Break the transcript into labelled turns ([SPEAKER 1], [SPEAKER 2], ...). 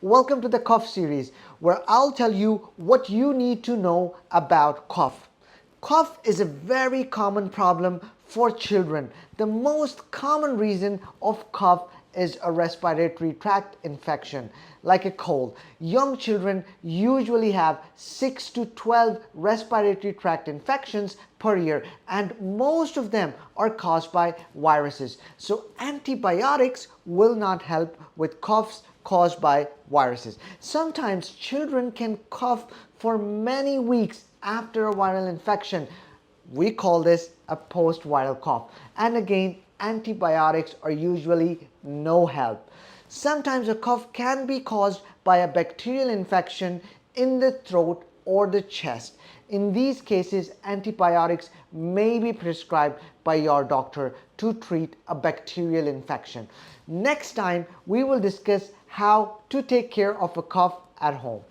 [SPEAKER 1] Welcome to the cough series, where I'll tell you what you need to know about cough. Cough is a very common problem for children. The most common reason of cough is a respiratory tract infection, like a cold. Young children usually have 6 to 12 respiratory tract infections per year, and most of them are caused by viruses. So antibiotics will not help with coughs caused by viruses. Sometimes children can cough for many weeks after a viral infection. We call this a post-viral cough. And again, antibiotics are usually no help. Sometimes a cough can be caused by a bacterial infection in the throat or the chest. In these cases, antibiotics may be prescribed by your doctor to treat a bacterial infection. Next time, we will discuss how to take care of a cough at home.